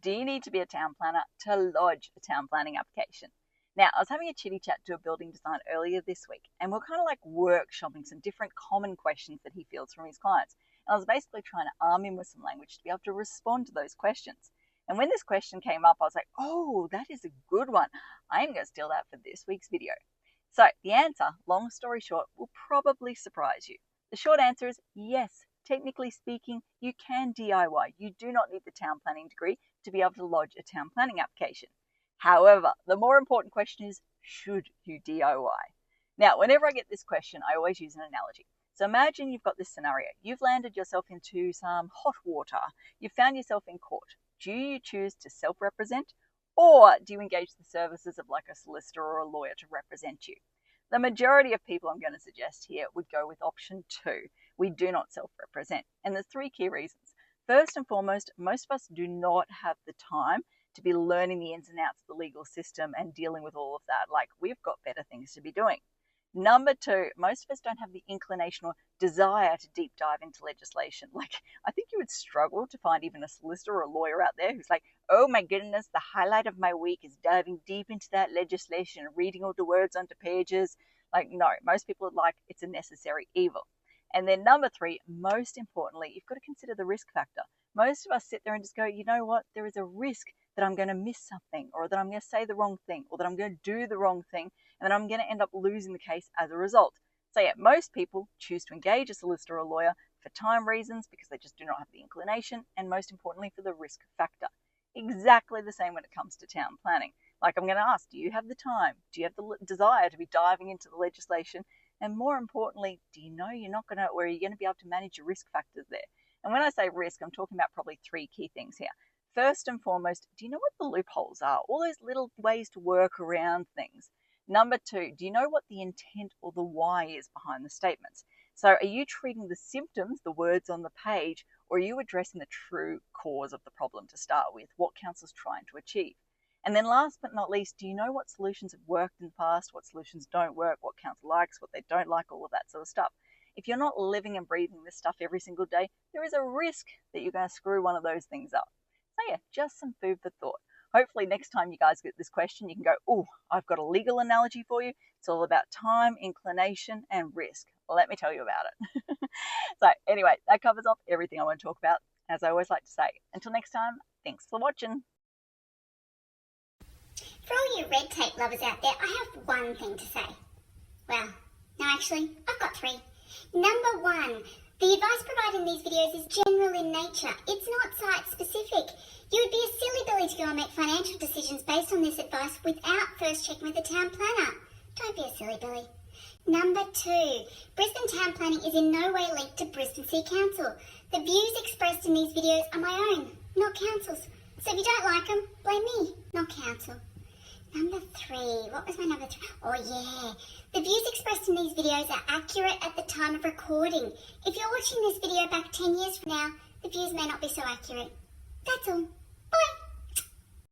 Do you need to be a town planner to lodge a town planning application? Now, I was having a chitty chat to a building design earlier this week, and we're kind of like workshopping some different common questions that he fields from his clients. And I was basically trying to arm him with some language to be able to respond to those questions. And when this question came up, I was like, oh, that is a good one. I'm going to steal that for this week's video. So the answer, long story short, will probably surprise you. The short answer is yes. Technically speaking, you can DIY. You do not need the town planning degree to be able to lodge a town planning application. However, the more important question is, should you DIY? Now, whenever I get this question, I always use an analogy. So imagine you've got this scenario. You've landed yourself into some hot water. You've found yourself in court. Do you choose to self-represent, or do you engage the services of like a solicitor or a lawyer to represent you? The majority of people I'm going to suggest here would go with option 2. We do not self-represent. And there's 3 key reasons. First and foremost, most of us do not have the time to be learning the ins and outs of the legal system and dealing with all of that. Like, we've got better things to be doing. Number 2, most of us don't have the inclination or desire to deep dive into legislation. Like, I think you would struggle to find even a solicitor or a lawyer out there who's like, oh my goodness, the highlight of my week is diving deep into that legislation and reading all the words onto pages. Like, no, most people are like, it's a necessary evil. And then number 3, most importantly, you've got to consider the risk factor. Most of us sit there and just go, you know what, there is a risk that I'm going to miss something, or that I'm going to say the wrong thing, or that I'm going to do the wrong thing, and then I'm going to end up losing the case as a result. So yeah, most people choose to engage a solicitor or a lawyer for time reasons because they just do not have the inclination, and most importantly for the risk factor. Exactly the same when it comes to town planning. Like, I'm going to ask, do you have the time? Do you have the desire to be diving into the legislation? And more importantly, do you know you're not going to, or are you going to be able to manage your risk factors there? And when I say risk, I'm talking about probably 3 key things here. First and foremost, do you know what the loopholes are? All those little ways to work around things. Number 2, do you know what the intent or the why is behind the statements? So are you treating the symptoms, the words on the page, or are you addressing the true cause of the problem to start with, what council's trying to achieve? And then last but not least, do you know what solutions have worked in the past, what solutions don't work, what council likes, what they don't like, all of that sort of stuff? If you're not living and breathing this stuff every single day, there is a risk that you're going to screw one of those things up. So yeah, just some food for thought. Hopefully next time you guys get this question, you can go, oh, I've got a legal analogy for you. It's all about time, inclination, and risk. Let me tell you about it. So anyway, that covers off everything I want to talk about. As I always like to say, until next time, thanks for watching. For all you red tape lovers out there, I have one thing to say. Well, no, actually, I've got 3. Number 1, the advice provided in these videos is general in nature. It's not site specific. You would be a silly Billy to go and make financial decisions based on this advice without first checking with the town planner. Don't be a silly Billy. Number 2, Brisbane town planning is in no way linked to Brisbane City Council. The views expressed in these videos are my own, not council's. So if you don't like them, blame me, not council. Number 3, what was my number 3? Oh yeah, the views expressed in these videos are accurate at the time of recording. If you're watching this video back 10 years from now, the views may not be so accurate. That's all. Bye.